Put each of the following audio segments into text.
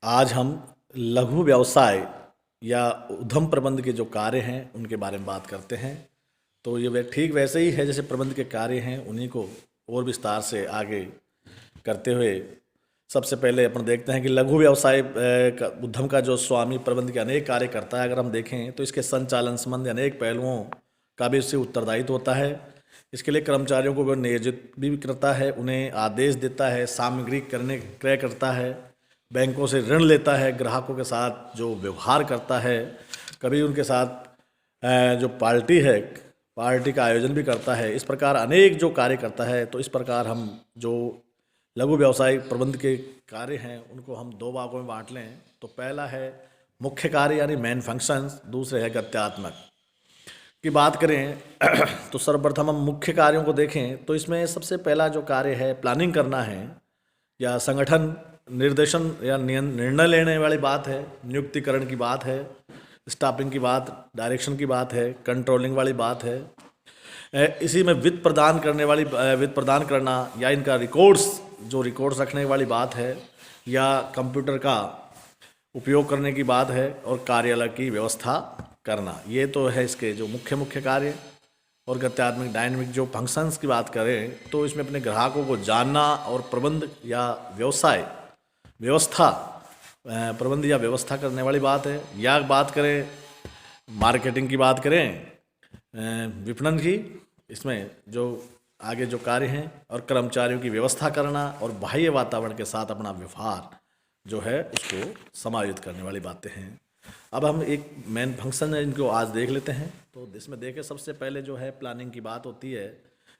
आज हम लघु व्यवसाय या उद्यम प्रबंध के जो कार्य हैं उनके बारे में बात करते हैं। तो ये वे ठीक वैसे ही है जैसे प्रबंध के कार्य हैं, उन्हीं को और विस्तार से आगे करते हुए सबसे पहले अपन देखते हैं कि लघु व्यवसाय उद्यम का जो स्वामी प्रबंध के अनेक कार्य करता है। अगर हम देखें तो इसके संचालन संबंधी अनेक पहलुओं का भी इससे उत्तरदायित्व होता है। इसके लिए कर्मचारियों को वो नियोजित भी करता है, उन्हें आदेश देता है, सामग्री क्रय करता है, बैंकों से ऋण लेता है, ग्राहकों के साथ जो व्यवहार करता है, कभी उनके साथ जो पार्टी का आयोजन भी करता है। इस प्रकार अनेक जो कार्य करता है। तो इस प्रकार हम जो लघु व्यवसाय प्रबंध के कार्य हैं उनको हम दो भागों में बांट लें। तो पहला है मुख्य कार्य यानी मेन फंक्शंस, दूसरे है गत्यात्मक की बात करें तो सर्वप्रथम हम मुख्य कार्यों को देखें तो इसमें सबसे पहला जो कार्य है प्लानिंग करना है या संगठन निर्देशन या निर्णय लेने वाली बात है, नियुक्तिकरण की बात है, स्टाफिंग की बात, डायरेक्शन की बात है, कंट्रोलिंग वाली बात है। इसी में वित्त प्रदान करना या इनका रिकॉर्ड्स रखने वाली बात है, या कंप्यूटर का उपयोग करने की बात है, और कार्यालय की व्यवस्था करना। ये तो है इसके जो मुख्य कार्य। और गत्यात्मक डायनेमिक जो फंक्शंस की बात करें तो इसमें अपने ग्राहकों को जानना और प्रबंध या व्यवस्था करने वाली बात है। या बात करें मार्केटिंग की, बात करें विपणन की, इसमें जो आगे जो कार्य हैं, और कर्मचारियों की व्यवस्था करना और बाह्य वातावरण के साथ अपना व्यवहार जो है उसको समायोजित करने वाली बातें हैं। अब हम एक मेन फंक्शन है इनको आज देख लेते हैं। तो इसमें देखें सबसे पहले जो है प्लानिंग की बात होती है,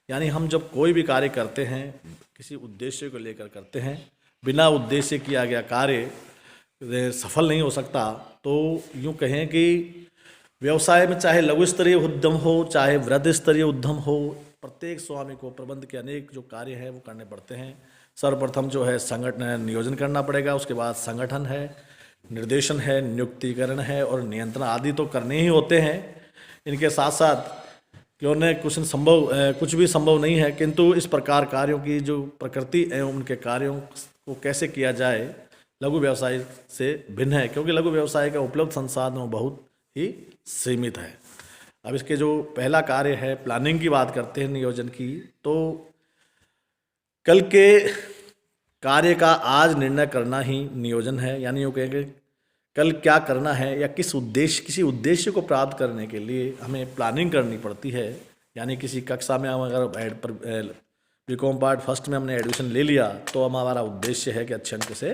यानी हम जब कोई भी कार्य करते हैं किसी उद्देश्य को लेकर करते हैं। बिना उद्देश्य किया गया कार्य सफल नहीं हो सकता। तो यूँ कहें कि व्यवसाय में चाहे लघु स्तरीय उद्यम हो चाहे वृहद स्तरीय उद्यम हो, प्रत्येक स्वामी को प्रबंध के अनेक जो कार्य हैं वो करने पड़ते हैं। सर्वप्रथम जो है संगठन नियोजन करना पड़ेगा, उसके बाद संगठन है, निर्देशन है, नियुक्तिकरण है और नियंत्रण आदि तो करने ही होते हैं। इनके साथ साथ क्यों न कुछ भी संभव नहीं है, किंतु इस प्रकार कार्यों की जो प्रकृति एवं उनके कार्यों को कैसे किया जाए लघु व्यवसाय से भिन्न है, क्योंकि लघु व्यवसाय का उपलब्ध संसाधन बहुत ही सीमित है। अब इसके जो पहला कार्य है प्लानिंग की बात करते हैं, नियोजन की, तो कल के कार्य का आज निर्णय करना ही नियोजन है। यानी यूँ कहेंगे कल क्या करना है या किसी उद्देश्य को प्राप्त करने के लिए हमें प्लानिंग करनी पड़ती है। यानी किसी कक्षा में हम अगर बीकॉम पार्ट फर्स्ट में हमने एडमिशन ले लिया तो हमारा उद्देश्य है कि अच्छे अंक से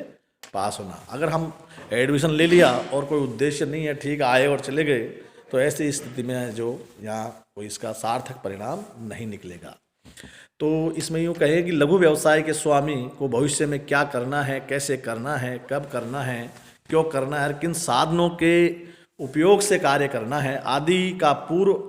पास होना। अगर हम एडमिशन ले लिया और कोई उद्देश्य नहीं है, ठीक आए और चले गए, तो ऐसी स्थिति में जो यहाँ कोई इसका सार्थक परिणाम नहीं निकलेगा। तो इसमें यूँ कहें कि लघु व्यवसाय के स्वामी को भविष्य में क्या करना है, कैसे करना है, कब करना है, क्यों करना है, किन साधनों के उपयोग से कार्य करना है आदि का पूर्व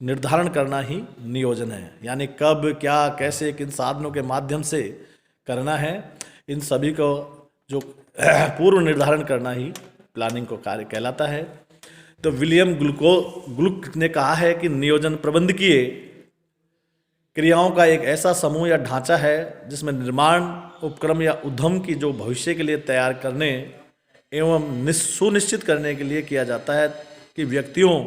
निर्धारण करना ही नियोजन है। यानी कब, क्या, कैसे, किन साधनों के माध्यम से करना है, इन सभी को जो पूर्व निर्धारण करना ही प्लानिंग को कार्य कहलाता है। तो विलियम ग्लुक ने कहा है कि नियोजन प्रबंधकीय क्रियाओं का एक ऐसा समूह या ढांचा है जिसमें निर्माण उपक्रम या उद्यम की जो भविष्य के लिए तैयार करने एवं सुनिश्चित करने के लिए किया जाता है कि व्यक्तियों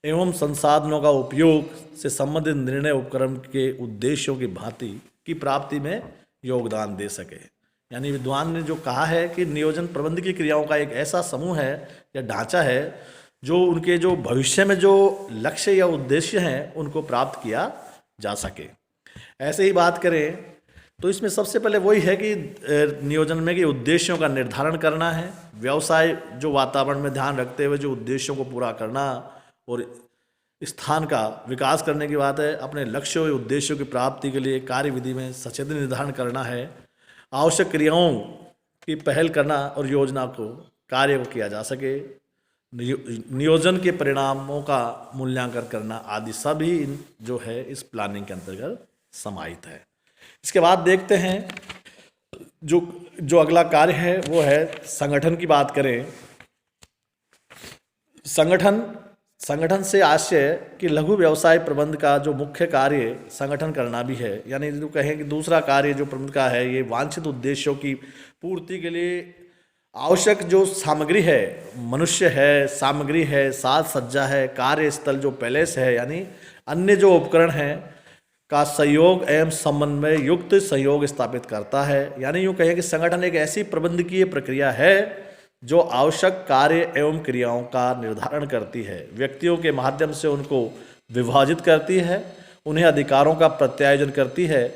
एवं संसाधनों का उपयोग से संबंधित निर्णय उपक्रम के उद्देश्यों की भांति की प्राप्ति में योगदान दे सके। यानी विद्वान ने जो कहा है कि नियोजन प्रबंध की क्रियाओं का एक ऐसा समूह है या ढांचा है जो उनके जो भविष्य में जो लक्ष्य या उद्देश्य हैं उनको प्राप्त किया जा सके। ऐसे ही बात करें तो इसमें सबसे पहले वही है कि नियोजन में कि उद्देश्यों का निर्धारण करना है, व्यवसाय जो वातावरण में ध्यान रखते हुए जो उद्देश्यों को पूरा करना और स्थान का विकास करने की बात है। अपने लक्ष्यों और उद्देश्यों की प्राप्ति के लिए कार्यविधि में सचेत निर्धारण करना है, आवश्यक क्रियाओं की पहल करना और योजना को कार्य को किया जा सके, नियोजन के परिणामों का मूल्यांकन करना आदि सभी जो है इस प्लानिंग के अंतर्गत समाहित है। इसके बाद देखते हैं जो अगला कार्य है वो है संगठन की बात करें। संगठन से आशय कि लघु व्यवसाय प्रबंध का जो मुख्य कार्य संगठन करना भी है। यानी जो कहें कि दूसरा कार्य जो प्रबंध का है ये वांछित उद्देश्यों की पूर्ति के लिए आवश्यक जो सामग्री है, मनुष्य है, सामग्री है, साज सज्जा है, कार्यस्थल जो पैलेस है, यानी अन्य जो उपकरण हैं का सहयोग एवं समन्वय युक्त सहयोग स्थापित करता है। यानी यूँ कहें कि संगठन एक ऐसी प्रबंधकीय प्रक्रिया है जो आवश्यक कार्य एवं क्रियाओं का निर्धारण करती है, व्यक्तियों के माध्यम से उनको विभाजित करती है, उन्हें अधिकारों का प्रत्यायोजन करती है।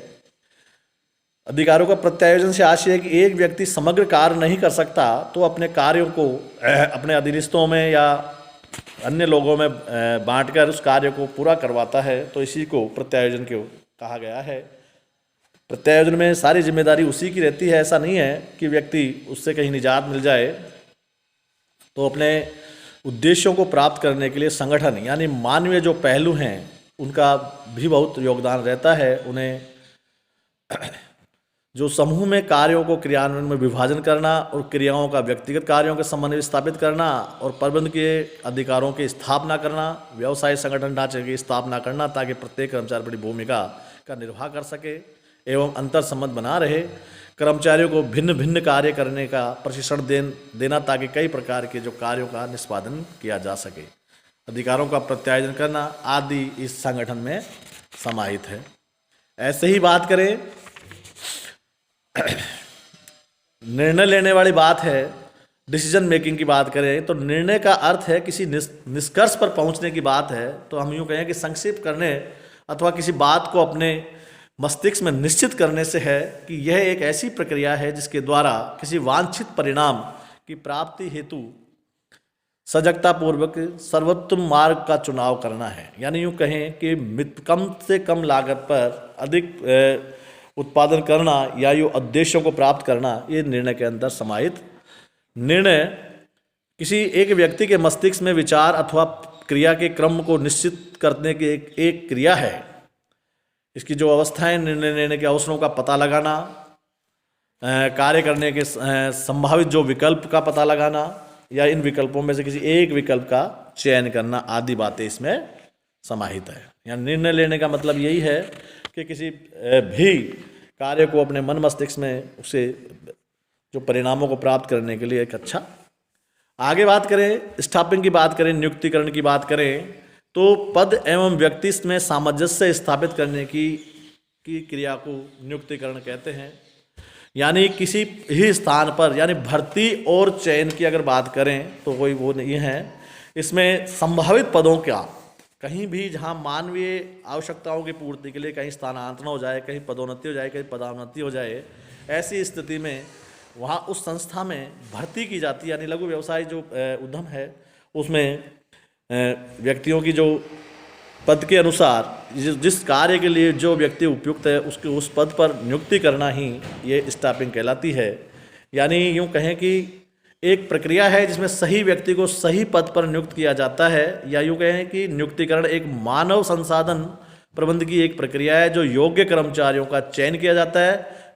अधिकारों का प्रत्यायोजन से आशय है कि एक व्यक्ति समग्र कार्य नहीं कर सकता तो अपने कार्यों को अपने अधीनस्थों में या अन्य लोगों में बांटकर उस कार्य को पूरा करवाता है, तो इसी को प्रत्यायोजन को कहा गया है। प्रत्यायोजन में सारी जिम्मेदारी उसी की रहती है। ऐसा नहीं है कि व्यक्ति उससे कहीं निजात मिल जाए। तो अपने उद्देश्यों को प्राप्त करने के लिए संगठन यानी मानवीय जो पहलू हैं उनका भी बहुत योगदान रहता है। उन्हें जो समूह में कार्यों को क्रियान्वयन में विभाजन करना और क्रियाओं का व्यक्तिगत कार्यों के संबंध में स्थापित करना और प्रबंध के अधिकारों की स्थापना करना, व्यवसाय संगठन ढांचे की स्थापना करना ताकि प्रत्येक कर्मचारी बड़ी भूमिका का निर्वाह कर सके एवं अंतर संबंध बना रहे। कर्मचारियों को भिन्न भिन्न कार्य करने का प्रशिक्षण देना ताकि कई प्रकार के जो कार्यों का निष्पादन किया जा सके। अधिकारों का प्रत्यायोजन करना आदि इस संगठन में समाहित है। ऐसे ही बात करें निर्णय लेने वाली बात है, डिसीजन मेकिंग की बात करें तो निर्णय का अर्थ है किसी निष्कर्ष पर पहुंचने की बात है। तो हम यूँ कहें कि संक्षेप करने अथवा किसी बात को अपने मस्तिष्क में निश्चित करने से है कि यह एक ऐसी प्रक्रिया है जिसके द्वारा किसी वांछित परिणाम की प्राप्ति हेतु सजगता पूर्वक सर्वोत्तम मार्ग का चुनाव करना है। यानी यूँ कहें कि कम से कम लागत पर अधिक उत्पादन करना या यो उद्देश्यों को प्राप्त करना, ये निर्णय के अंदर समाहित। निर्णय किसी एक व्यक्ति के मस्तिष्क में विचार अथवा क्रिया के क्रम को निश्चित करने की एक क्रिया है। इसकी जो अवस्थाएं, निर्णय लेने के अवसरों का पता लगाना, कार्य करने के संभावित जो विकल्प का पता लगाना या इन विकल्पों में से किसी एक विकल्प का चयन करना आदि बातें इसमें समाहित है। यानी निर्णय लेने का मतलब यही है कि किसी भी कार्य को अपने मन मस्तिष्क में उसे जो परिणामों को प्राप्त करने के लिए एक अच्छा। आगे बात करें स्टाफिंग की बात करें, नियुक्तिकरण की बात करें तो पद एवं व्यक्ति में सामंजस्य स्थापित करने की क्रिया को नियुक्तिकरण कहते हैं। यानी किसी ही स्थान पर यानी भर्ती और चयन की अगर बात करें तो कोई वो नहीं है। इसमें संभावित पदों का कहीं भी जहां मानवीय आवश्यकताओं की पूर्ति के लिए कहीं स्थानांतरण हो जाए, कहीं पदोन्नति हो जाए, कहीं पदोन्नति हो जाए, ऐसी स्थिति में वहां उस संस्था में भर्ती की जाती है। यानी लघु व्यवसाय जो उद्यम है उसमें व्यक्तियों की जो पद के अनुसार जिस कार्य के लिए जो व्यक्ति उपयुक्त है उसके उस पद पर नियुक्ति करना ही ये स्टाफिंग कहलाती है। यानी यूँ कहें कि एक प्रक्रिया है जिसमें सही व्यक्ति को सही पद पर नियुक्त किया जाता है, या यूँ कहें कि नियुक्तिकरण एक मानव संसाधन प्रबंध की एक प्रक्रिया है जो योग्य कर्मचारियों का चयन किया जाता है,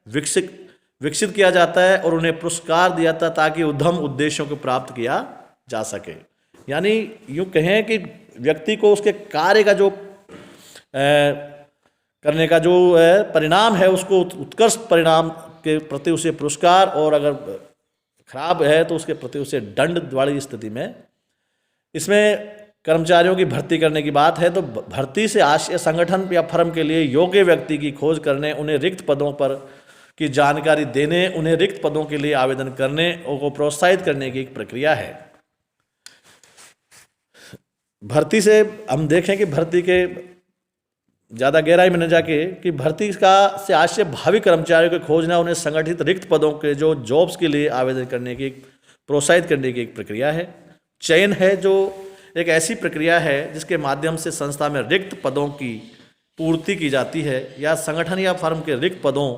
विकसित किया जाता है और उन्हें पुरस्कार दिया जाता है ताकि उद्यम उद्देश्यों को प्राप्त किया जा सके। यानी यूँ कहें कि व्यक्ति को उसके कार्य का जो करने का जो परिणाम है उसको उत्कृष्ट परिणाम के प्रति उसे पुरस्कार, और अगर खराब है तो उसके प्रति उसे दंड वाली स्थिति में। इसमें कर्मचारियों की भर्ती करने की बात है तो भर्ती से आशय संगठन या फर्म के लिए योग्य व्यक्ति की खोज करने, उन्हें रिक्त पदों पर की जानकारी देने, उन्हें रिक्त पदों के लिए आवेदन करने और को प्रोत्साहित करने की एक प्रक्रिया है। भर्ती से हम देखें कि भर्ती के ज़्यादा गहराई में न जाके कि भर्ती का से आशय भावी कर्मचारियों को खोजना, उन्हें संगठित रिक्त पदों के जो जॉब्स के लिए आवेदन करने की प्रोत्साहित करने की एक प्रक्रिया है। चयन है जो एक ऐसी प्रक्रिया है जिसके माध्यम से संस्था में रिक्त पदों की पूर्ति की जाती है, या संगठन या फर्म के रिक्त पदों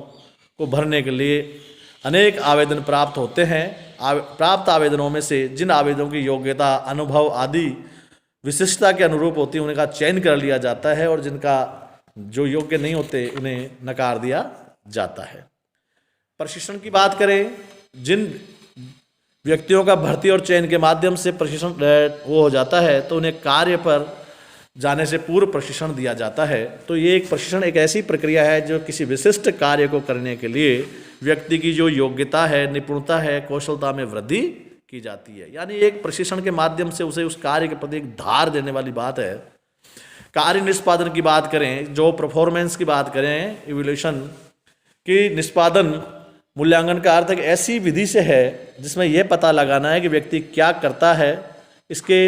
को भरने के लिए अनेक आवेदन प्राप्त होते हैं। प्राप्त आवेदनों में से जिन आवेदनों की योग्यता, अनुभव आदि विशिष्टता के अनुरूप होती है उनका चयन कर लिया जाता है, और जिनका जो योग्य नहीं होते उन्हें नकार दिया जाता है। प्रशिक्षण की बात करें, जिन व्यक्तियों का भर्ती और चयन के माध्यम से प्रशिक्षण वो हो जाता है तो उन्हें कार्य पर जाने से पूर्व प्रशिक्षण दिया जाता है। तो ये एक प्रशिक्षण एक ऐसी प्रक्रिया है जो किसी विशिष्ट कार्य को करने के लिए व्यक्ति की जो योग्यता है, निपुणता है, कौशलता में वृद्धि की जाती है। यानी एक प्रशिक्षण के माध्यम से उसे उस कार्य के प्रति एक धार देने वाली बात है। कार्य निष्पादन की बात करें, जो परफॉर्मेंस की बात करें, इवोल्यूशन की निष्पादन मूल्यांकन का अर्थ एक ऐसी विधि से है जिसमें यह पता लगाना है कि व्यक्ति क्या करता है। इसके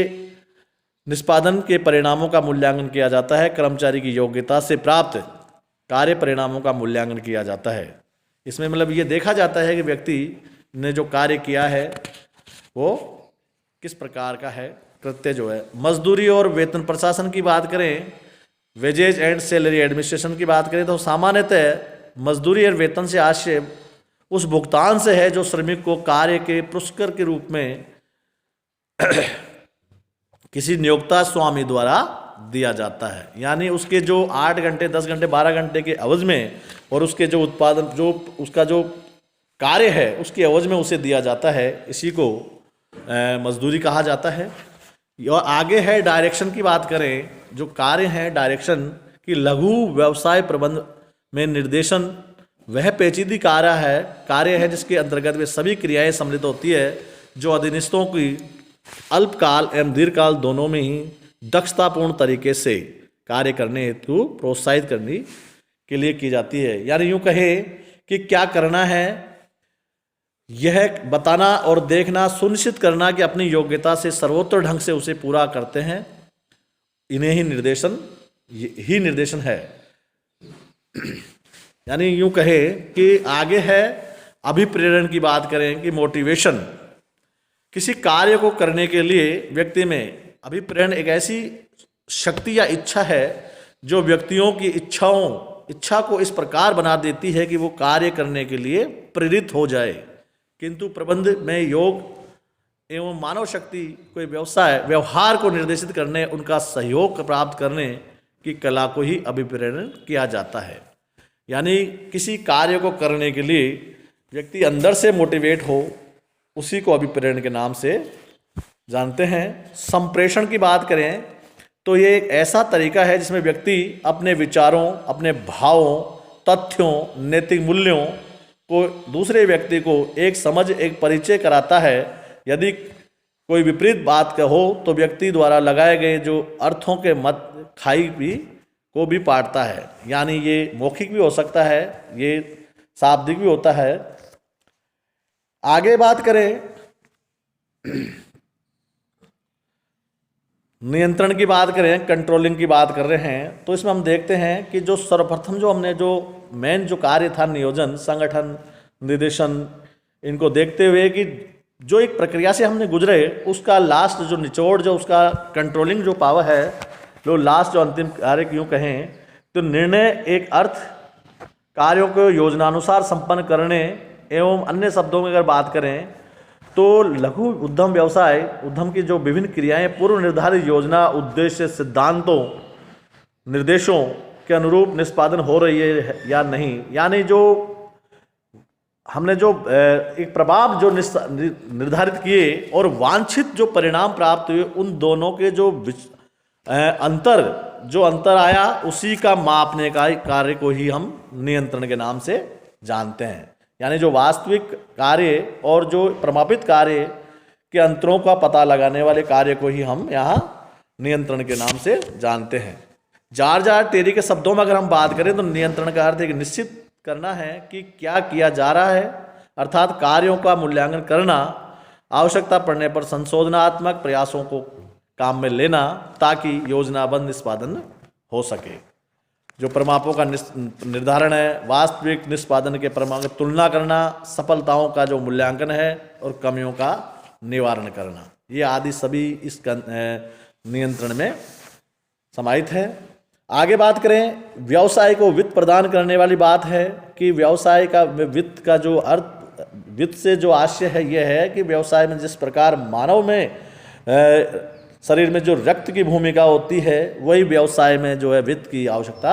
निष्पादन के परिणामों का मूल्यांकन किया जाता है। कर्मचारी की योग्यता से प्राप्त कार्य परिणामों का मूल्यांकन किया जाता है। इसमें मतलब ये देखा जाता है कि व्यक्ति ने जो कार्य किया है वो किस प्रकार का है, कृत्य जो है। मजदूरी और वेतन प्रशासन की बात करें, वेजेज एंड सैलरी एडमिनिस्ट्रेशन की बात करें, तो सामान्यतः मजदूरी और वेतन से आशय उस भुगतान से है जो श्रमिक को कार्य के पुरस्कार के रूप में किसी नियोक्ता स्वामी द्वारा दिया जाता है। यानी उसके जो 8 घंटे, 10 घंटे, 12 घंटे के अवधि में और उसके जो उत्पादन, जो उसका जो कार्य है उसकी अवधि में उसे दिया जाता है, इसी को मजदूरी कहा जाता है। और आगे है डायरेक्शन की बात करें, जो कार्य है डायरेक्शन की लघु व्यवसाय प्रबंध में निर्देशन वह पेचीदी कार्य है जिसके अंतर्गत वे सभी क्रियाएं सम्मिलित होती है जो अधीनस्थों की अल्पकाल एवं दीर्घकाल दोनों में ही दक्षतापूर्ण तरीके से कार्य करने हेतु प्रोत्साहित करने के लिए की जाती है। यानी यूँ कहे कि क्या करना है यह बताना और देखना, सुनिश्चित करना कि अपनी योग्यता से सर्वोत्तम ढंग से उसे पूरा करते हैं। इन्हें ही निर्देशन है। यानी यूँ कहे कि आगे है अभिप्रेरण की बात करें कि मोटिवेशन। किसी कार्य को करने के लिए व्यक्ति में अभिप्रेरण एक ऐसी शक्ति या इच्छा है जो व्यक्तियों की इच्छा को इस प्रकार बना देती है कि वो कार्य करने के लिए प्रेरित हो जाए। किंतु प्रबंध में योग एवं मानव शक्ति कोई व्यवहार को निर्देशित करने, उनका सहयोग प्राप्त करने की कला को ही अभिप्रेरण किया जाता है। यानी किसी कार्य को करने के लिए व्यक्ति अंदर से मोटिवेट हो, उसी को अभिप्रेरण के नाम से जानते हैं। संप्रेषण की बात करें तो ये एक ऐसा तरीका है जिसमें व्यक्ति अपने विचारों, अपने भावों, तथ्यों, नैतिक मूल्यों को दूसरे व्यक्ति को एक परिचय कराता है। यदि कोई विपरीत बात का हो तो व्यक्ति द्वारा लगाए गए जो अर्थों के मत खाई को भी पाटता है। यानी ये मौखिक भी हो सकता है, ये शाब्दिक भी होता है। आगे बात करें नियंत्रण की बात करें, कंट्रोलिंग की बात कर रहे हैं, तो इसमें हम देखते हैं कि जो सर्वप्रथम जो हमने जो मेन जो कार्य था नियोजन, संगठन, निर्देशन, इनको देखते हुए कि जो एक प्रक्रिया से हमने गुजरे उसका लास्ट जो निचोड़, जो उसका कंट्रोलिंग जो पावर है, जो लास्ट जो अंतिम कार्य यूँ कहें तो निर्णय एक अर्थ कार्यों को योजनानुसार संपन्न करने एवं अन्य शब्दों में अगर बात करें तो लघु उद्यम व्यवसाय उद्यम की जो विभिन्न क्रियाएं पूर्व निर्धारित योजना, उद्देश्य, सिद्धांतों, निर्देशों के अनुरूप निष्पादन हो रही है या नहीं। यानी जो हमने जो एक प्रभाव जो निर्धारित किए और वांछित जो परिणाम प्राप्त हुए, उन दोनों के जो अंतर आया, उसी का मापने का कार्य को ही हम नियंत्रण के नाम से जानते हैं। यानी जो वास्तविक कार्य और जो प्रमापित कार्य के अंतरों का पता लगाने वाले कार्य को ही हम यहाँ नियंत्रण के नाम से जानते हैं। जार टेरी के शब्दों में अगर हम बात करें तो नियंत्रण का अर्थ एक निश्चित करना है कि क्या किया जा रहा है, अर्थात कार्यों का मूल्यांकन करना, आवश्यकता पड़ने पर संशोधनात्मक प्रयासों को काम में लेना ताकि योजनाबद्ध निष्पादन हो सके। जो परिमापों का निर्धारण है, वास्तविक निष्पादन के परिमाण की तुलना करना, सफलताओं का जो मूल्यांकन है और कमियों का निवारण करना, ये आदि सभी इस नियंत्रण में समाहित है। आगे बात करें व्यवसाय को वित्त प्रदान करने वाली बात है कि व्यवसाय का वित्त का जो अर्थ, वित्त से जो आशय है यह है कि व्यवसाय में जिस प्रकार मानव में शरीर में जो रक्त की भूमिका होती है, वही व्यवसाय में जो है वित्त की आवश्यकता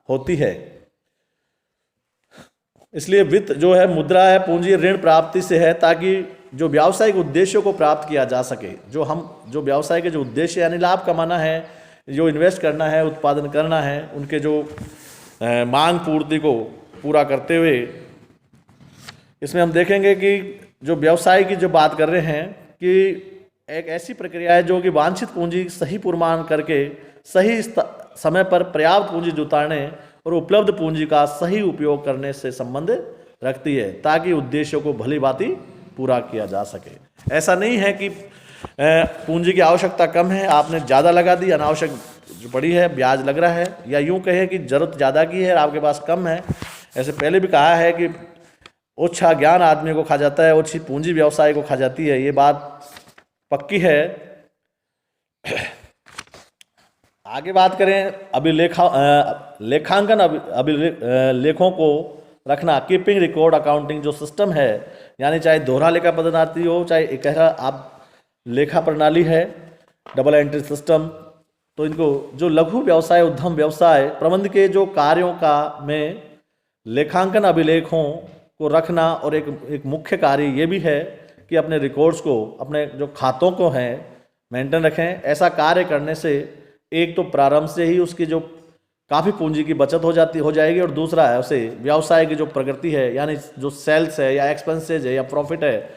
होती है। इसलिए वित्त जो है मुद्रा है, पूंजी, ऋण प्राप्ति से है ताकि जो व्यावसायिक उद्देश्यों को प्राप्त किया जा सके। जो व्यवसाय के जो उद्देश्य यानी लाभ कमाना है, जो इन्वेस्ट करना है, उत्पादन करना है, उनके जो मांग पूर्ति को पूरा करते हुए इसमें हम देखेंगे कि जो व्यवसाय की जो बात कर रहे हैं कि एक ऐसी प्रक्रिया है जो कि वांछित पूंजी सही पूर्वानुमान करके सही समय पर पर्याप्त पूंजी जुटाने और उपलब्ध पूंजी का सही उपयोग करने से संबंध रखती है ताकि उद्देश्यों को भली भांति पूरा किया जा सके। ऐसा नहीं है कि पूंजी की आवश्यकता कम है, आपने ज़्यादा लगा दी, अनावश्यक जो पड़ी है ब्याज लग रहा है, या यूं कहें कि ज़रूरत ज़्यादा की है और आपके पास कम है। ऐसे पहले भी कहा है कि ओछा ज्ञान आदमी को खा जाता है, ओछी पूंजी व्यवसाय को खा जाती है, ये बात पक्की है। आगे बात करें लेखांकन अभिलेखों को रखना, कीपिंग रिकॉर्ड अकाउंटिंग जो सिस्टम है, यानी चाहे दोहरा लेखा पद्धति हो चाहे इकहरा आप लेखा प्रणाली है, डबल एंट्री सिस्टम, तो इनको जो लघु व्यवसाय उद्यम व्यवसाय प्रबंध के जो कार्यों का में लेखांकन अभिलेखों को रखना और एक मुख्य कार्य ये भी है कि अपने रिकॉर्ड्स को, अपने जो खातों को हैं मेंटेन रखें। ऐसा कार्य करने से एक तो प्रारंभ से ही उसकी जो काफ़ी पूंजी की बचत हो जाएगी, और दूसरा है उसे व्यवसाय की जो प्रगति है, यानी जो सेल्स है या एक्सपेंसेज है या प्रॉफिट है,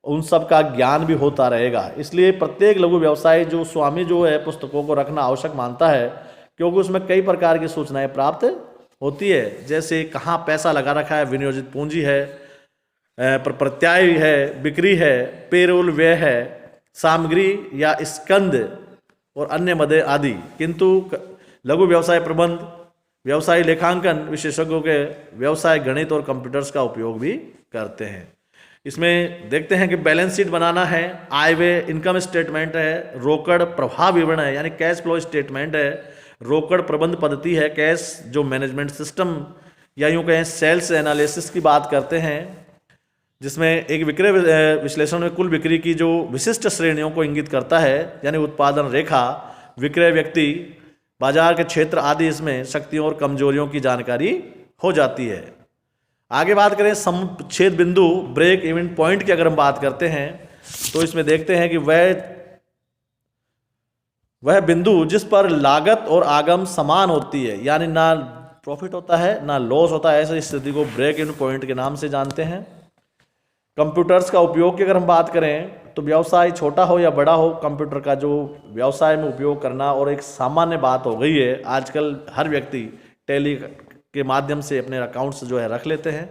उन सब का ज्ञान भी होता रहेगा। इसलिए प्रत्येक लघु व्यवसाय जो स्वामी जो है पुस्तकों को रखना आवश्यक मानता है, क्योंकि उसमें कई प्रकार की सूचनाएं प्राप्त होती है, जैसे कहाँ पैसा लगा रखा है, विनियोजित पूंजी है, प्रत्याय है, बिक्री है, पेरोल व्यय है, सामग्री या स्कंद और अन्य मदे आदि। किंतु लघु व्यवसाय प्रबंध व्यवसाय लेखांकन विशेषज्ञों के व्यवसाय गणित और कंप्यूटर्स का उपयोग भी करते हैं। इसमें देखते हैं कि बैलेंस शीट बनाना है, आय व्यय इनकम स्टेटमेंट है, रोकड़ प्रवाह विवरण है यानी कैश फ्लो स्टेटमेंट है, रोकड़ प्रबंध पद्धति है, कैश जो मैनेजमेंट सिस्टम या यूँ कहें सेल्स एनालिसिस की बात करते हैं, जिसमें एक विक्रय विश्लेषण में कुल बिक्री की जो विशिष्ट श्रेणियों को इंगित करता है, यानी उत्पादन रेखा, विक्रय व्यक्ति, बाजार के क्षेत्र आदि, इसमें शक्तियों और कमजोरियों की जानकारी हो जाती है। आगे बात करें छेद बिंदु ब्रेक इवन पॉइंट की अगर हम बात करते हैं तो इसमें देखते हैं कि वह बिंदु जिस पर लागत और आगम समान होती है, यानी ना प्रॉफिट होता है ना लॉस होता है, ऐसी स्थिति को ब्रेक इवन पॉइंट के नाम से जानते हैं। कंप्यूटर्स का उपयोग की अगर हम बात करें तो व्यवसाय छोटा हो या बड़ा हो, कंप्यूटर का जो व्यवसाय में उपयोग करना और एक सामान्य बात हो गई है। आजकल हर व्यक्ति टैली के माध्यम से अपने अकाउंट्स जो है रख लेते हैं,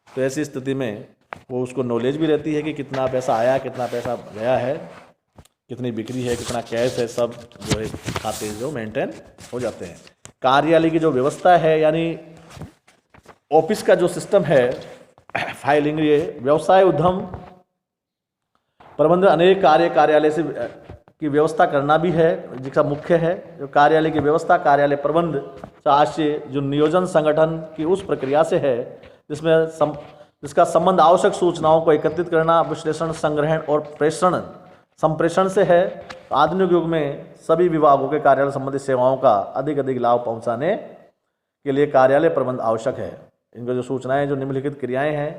तो ऐसी स्थिति में वो उसको नॉलेज भी रहती है कि कितना पैसा आया, कितना पैसा गया है, कितनी बिक्री है, कितना कैश है, सब जो है खाते जो मेंटेन हो जाते हैं। कार्यालय की जो व्यवस्था है यानी ऑफिस का जो सिस्टम है, फाइलिंग, ये व्यवसाय उद्यम प्रबंध अनेक कार्यालय से की व्यवस्था करना भी है, जिसका मुख्य है जो कार्यालय की व्यवस्था, कार्यालय प्रबंध आशय जो नियोजन संगठन की उस प्रक्रिया से है जिसका संबंध आवश्यक सूचनाओं को एकत्रित करना, विश्लेषण, संग्रहण और संप्रेषण से है। आधुनिक युग में सभी विभागों के कार्यालय संबंधी सेवाओं का अधिक लाभ पहुंचाने के लिए कार्यालय प्रबंध आवश्यक है। इनका जो सूचनाएं, जो निम्नलिखित क्रियाएं हैं,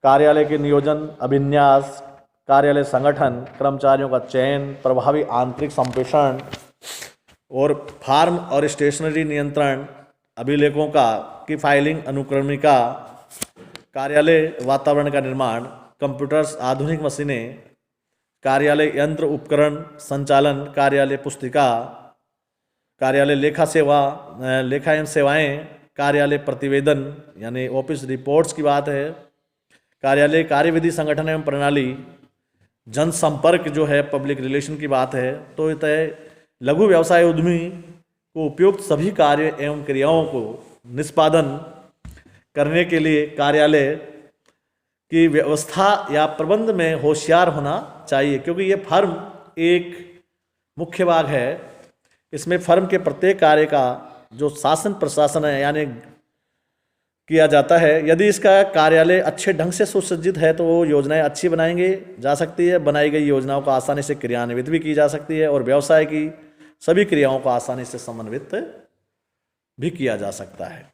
कार्यालय के नियोजन, अभिन्यास, कार्यालय संगठन, कर्मचारियों का चयन, प्रभावी आंतरिक संप्रेषण और फार्म और स्टेशनरी नियंत्रण, अभिलेखों की फाइलिंग, अनुक्रमिका, कार्यालय वातावरण का निर्माण, कंप्यूटर्स, आधुनिक मशीनें, कार्यालय यंत्र उपकरण संचालन, कार्यालय पुस्तिका, कार्यालय लेखा एवं सेवाएं, कार्यालय प्रतिवेदन यानी ऑफिस रिपोर्ट्स की बात है, कार्यालय कार्यविधि संगठन एवं प्रणाली, जनसंपर्क जो है पब्लिक रिलेशन की बात है। तो यह लघु व्यवसाय उद्यमी को उपयुक्त सभी कार्य एवं क्रियाओं को निष्पादन करने के लिए कार्यालय की व्यवस्था या प्रबंध में होशियार होना चाहिए, क्योंकि ये फर्म एक मुख्य भाग है। इसमें फर्म के प्रत्येक कार्य का जो शासन प्रशासन है यानी किया जाता है। यदि इसका कार्यालय अच्छे ढंग से सुसज्जित है तो वो योजनाएं अच्छी बनाएंगे जा सकती है, बनाई गई योजनाओं को आसानी से क्रियान्वित भी की जा सकती है और व्यवसाय की सभी क्रियाओं को आसानी से समन्वित भी किया जा सकता है।